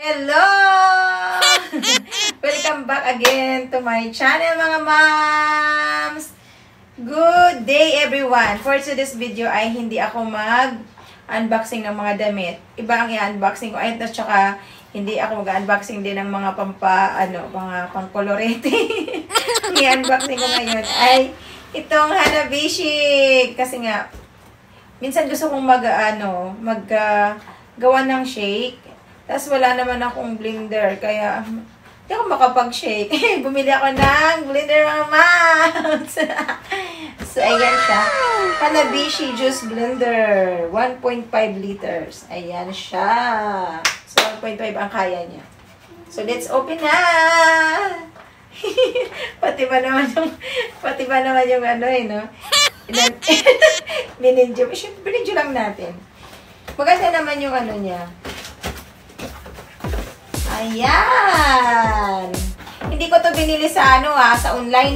Hello! Welcome back again to my channel, mga moms! Good day, everyone! For today's video ay hindi ako mag-unboxing ng mga damit. Iba ang i-unboxing ko. Ay, at saka hindi ako mag-unboxing din ng mga mga pangkolorete. I-unboxing ko ngayon ay itong Hanabishi. Kasi nga, minsan gusto kong gawa ng shake. Tapos wala naman akong blender, kaya hindi ako makapag-shake. Bumili ako ng blender, mga moms. So, ayan siya. Hanabishi Juice Blender. 1.5 liters. Ayan siya. So, 1.5 ang kaya niya. So, let's open na! Pati ba naman yung no? Binidyo lang natin. Maganda naman yung niya. Ayan! Hindi ko to binili sa sa online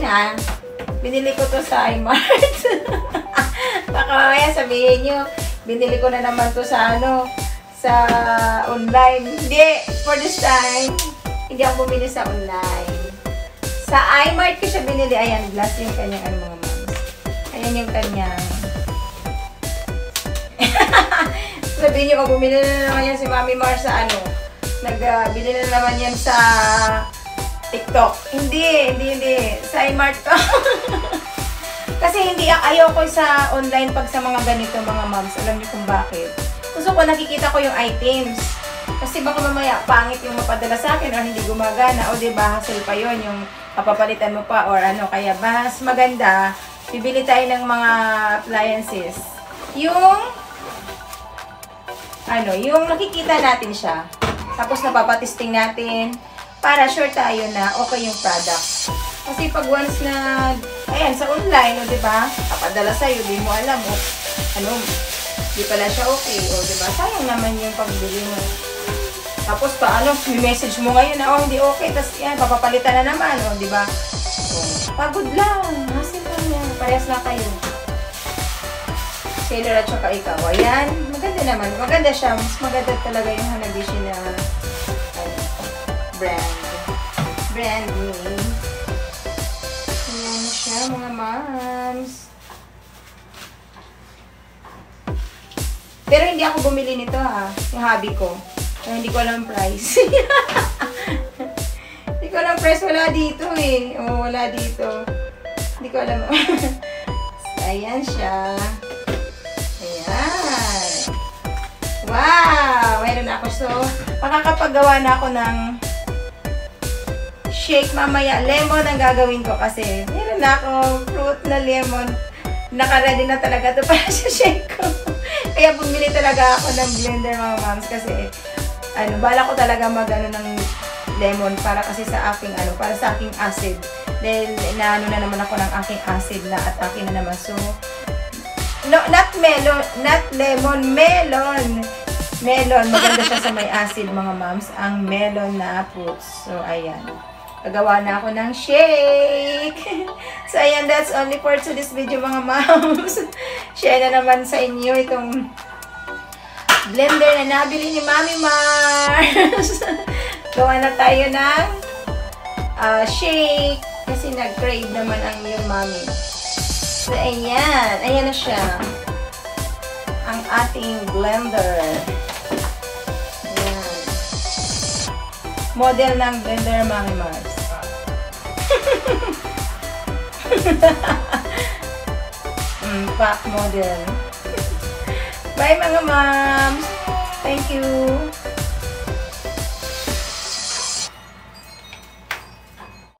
Binili ko to sa iMart. Baka mamaya sabihin nyo, binili ko na naman to sa sa online. Hindi, for this time, hindi ako bumili sa online. Sa iMart ko siya binili. Ayan, glass yung kanyang mga moms. Ayan yung kanyang. Sabihin nyo, kung bumili na naman yan si Mami Mar sa nagbili na naman yan sa TikTok. Hindi. Sa iMart to. Kasi ayaw ko sa online pag sa mga ganito, mga moms. Alam niyo kung bakit. Gusto ko nakikita ko yung items. Kasi baka mamaya pangit yung mapadala sa akin or hindi gumagana. O diba, hassle pa yun. Yung papapalitan mo pa or Kaya mas maganda, bibili tayo ng mga appliances. Yung nakikita natin siya. Tapos napapatisting natin para sure tayo na okay yung product. Kasi pag once na, ayan, sa online, diba? Kapadala sa'yo, di mo alam, di pala siya okay, diba? Sayang naman yung pagbili mo. Tapos may message mo ngayon na, hindi okay, tapos yan, papapalitan na naman, diba? Pagod lang, hassle lang yan, parehas na kayo. Sailor at saka ikaw. Ayan, maganda naman. Maganda siya. Mas maganda talaga yung Hanabishi na brand name. Ayan siya, mga moms. Pero hindi ako bumili nito yung hobby ko. Kaya hindi ko alam price. Hindi ko alam price. Wala dito wala dito. Hindi ko alam. Ayan siya. Wow! Mayroon ako. So, makakapagawa na ako ng shake mamaya. Lemon ang gagawin ko kasi mayroon na akong fruit na lemon. Naka-ready na talaga ito para sa shake ko. Kaya bumili talaga ako ng blender, mga moms. Kasi, bala ko talaga ng lemon para kasi sa aking, para sa aking acid. Dahil, na naman ako ng aking acid na atake na naman. So, no, not lemon, melon. Melon, maganda siya sa may acid, mga moms. Ang melon na fruits. So, ayan. Gagawa na ako ng shake. So, ayan, that's only for today's video, mga moms. Share na naman sa inyo itong blender na nabili ni Mami Mars. Gawa na tayo ng shake. Kasi nag-crave naman ang iyong mami. So, ayan. Ayan na siya. Ang ating blender. Ayan. Model ng blender, Mami Mars. Pack model. Bye, mga moms. Thank you.